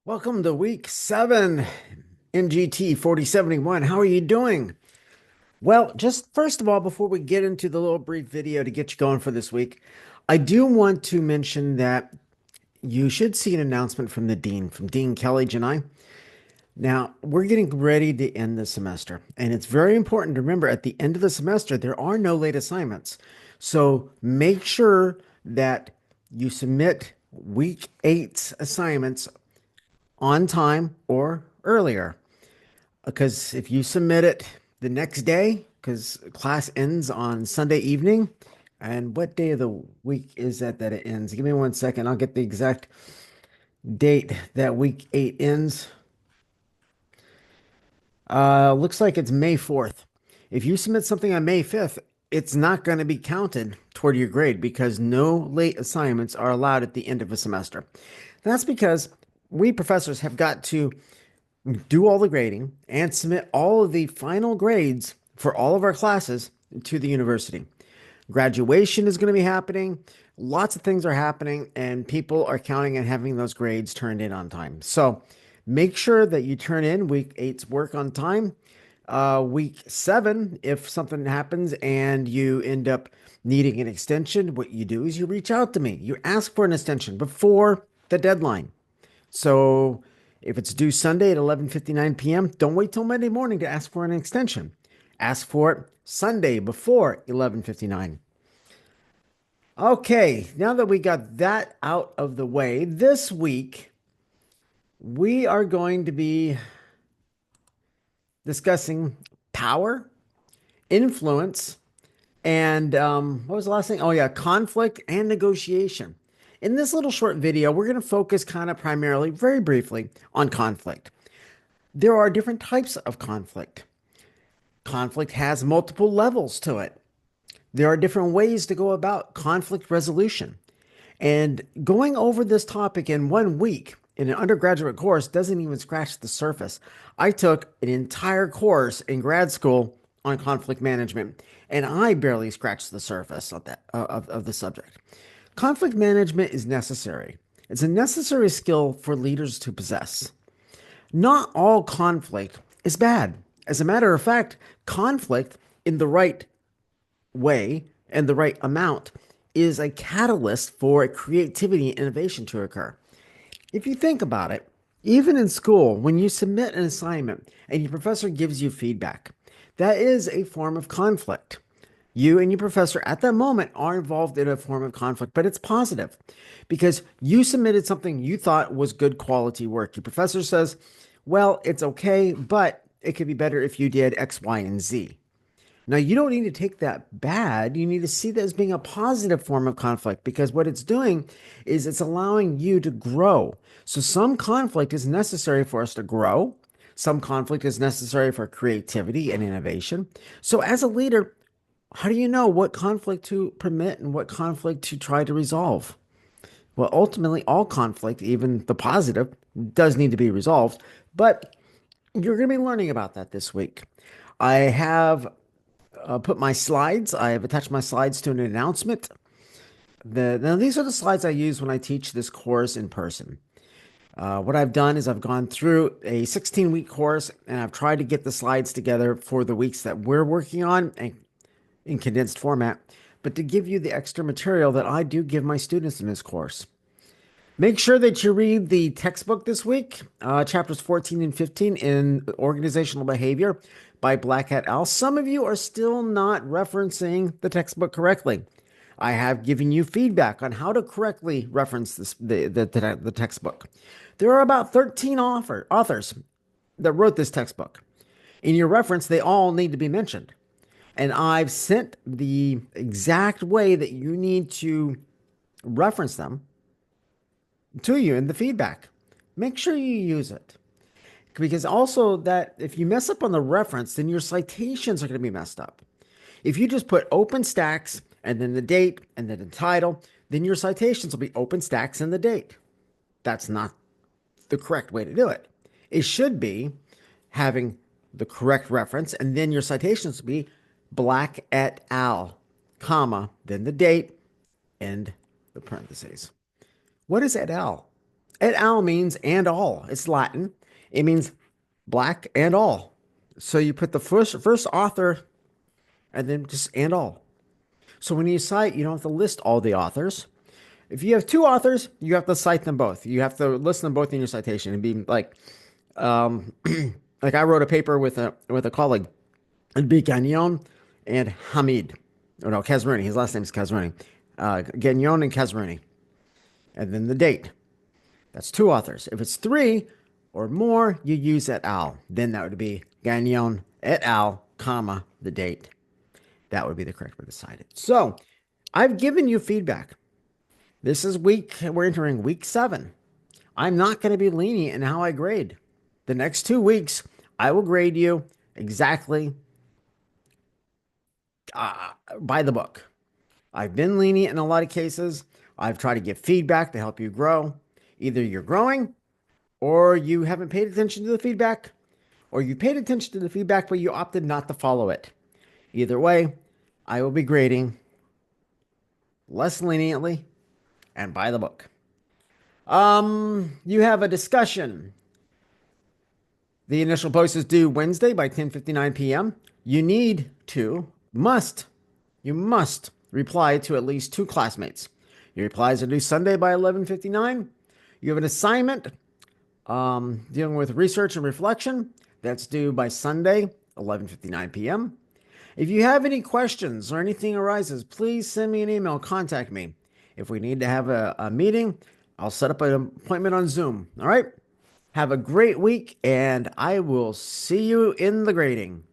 Welcome to week 7, MGT 4071. How are you doing? Well, just first of all, before we get into the little brief video to get you going for this week, I do want to mention that you should see an announcement from the dean, from Dean Kelly Janai. Now, we're getting ready to end the semester, and it's very important to remember at the end of the semester, there are no late assignments. So make sure that you submit week 8's assignments on time or earlier. Because if you submit it the next day, because class ends on Sunday evening, and what day of the week is that it ends? Give me 1 second. I'll get the exact date that week 8 ends. Looks like it's May 4th. If you submit something on May 5th, it's not going to be counted toward your grade because no late assignments are allowed at the end of a semester. That's because we professors have got to do all the grading and submit all of the final grades for all of our classes to the university. Graduation is going to be happening. Lots of things are happening, and people are counting on having those grades turned in on time. So make sure that you turn in week 8's work on time. Week 7, if something happens and you end up needing an extension, what you do is you reach out to me. You ask for an extension before the deadline. So if it's due Sunday at 11:59 p.m., don't wait till Monday morning to ask for an extension. Ask for it Sunday before 11:59. Okay, now that we got that out of the way, this week we are going to be discussing power, influence, and what was the last thing? Oh, yeah, conflict and negotiation. In this little short video, we're going to focus kind of primarily, very briefly, on conflict. There are different types of conflict. Conflict has multiple levels to it. There are different ways to go about conflict resolution. And going over this topic in 1 week in an undergraduate course doesn't even scratch the surface. I took an entire course in grad school on conflict management, and I barely scratched the surface of the subject. Conflict management is necessary. It's a necessary skill for leaders to possess. Not all conflict is bad. As a matter of fact, conflict in the right way and the right amount is a catalyst for creativity and innovation to occur. If you think about it, even in school, when you submit an assignment and your professor gives you feedback, that is a form of conflict. You and your professor at that moment are involved in a form of conflict, but it's positive because you submitted something you thought was good quality work. Your professor says, well, it's okay, but it could be better if you did X, Y, and Z. Now, you don't need to take that bad. You need to see that as being a positive form of conflict because what it's doing is it's allowing you to grow. So, some conflict is necessary for us to grow. Some conflict is necessary for creativity and innovation. So, as a leader, how do you know what conflict to permit and what conflict to try to resolve? Well, ultimately, all conflict, even the positive, does need to be resolved, but you're going to be learning about that this week. I have put my slides, I have attached my slides to an announcement. Now, these are the slides I use when I teach this course in person. What I've done is I've gone through a 16-week course and I've tried to get the slides together for the weeks that we're working on in condensed format, but to give you the extra material that I do give my students in this course. Make sure that you read the textbook this week, chapters 14 and 15 in Organizational Behavior by Black et al. Some of you are still not referencing the textbook correctly. I have given you feedback on how to correctly reference the textbook. There are about 13 authors that wrote this textbook. In your reference, they all need to be mentioned. And I've sent the exact way that you need to reference them to you in the feedback. Make sure you use it. Because also that if you mess up on the reference, then your citations are going to be messed up. If you just put OpenStax and then the date and then the title, then your citations will be OpenStax and the date. That's not the correct way to do it. It should be having the correct reference and then your citations will be Black et al, comma, then the date and the parentheses. What is et al? Et al means and all. It's Latin. It means black and all. So you put the first author and then just and all. So when you cite, you don't have to list all the authors. If you have two authors, you have to cite them both. You have to list them both in your citation and be like, um, like I wrote a paper with a colleague. It'd be Gagnon and Hamid. Oh no, Kazruni. His last name is Kazruni. Gagnon and Kazruni, and then the date. That's two authors. If it's three or more, you use et al. Then that would be Gagnon et al, comma, the date. That would be the correct way to cite it. So I've given you feedback. We're entering week 7. I'm not going to be lenient in how I grade. The next 2 weeks, I will grade you exactly by the book. I've been lenient in a lot of cases. I've tried to give feedback to help you grow. Either you're growing or you haven't paid attention to the feedback, or you paid attention to the feedback, but you opted not to follow it. Either way, I will be grading less leniently and by the book. You have a discussion. The initial post is due Wednesday by 10:59 p.m. You must reply to at least 2 classmates. Your replies are due Sunday by 11:59. You have an assignment dealing with research and reflection. That's due by Sunday, 11:59 p.m. If you have any questions or anything arises, please send me an email, contact me. If we need to have a meeting, I'll set up an appointment on Zoom. All right? Have a great week, and I will see you in the grading.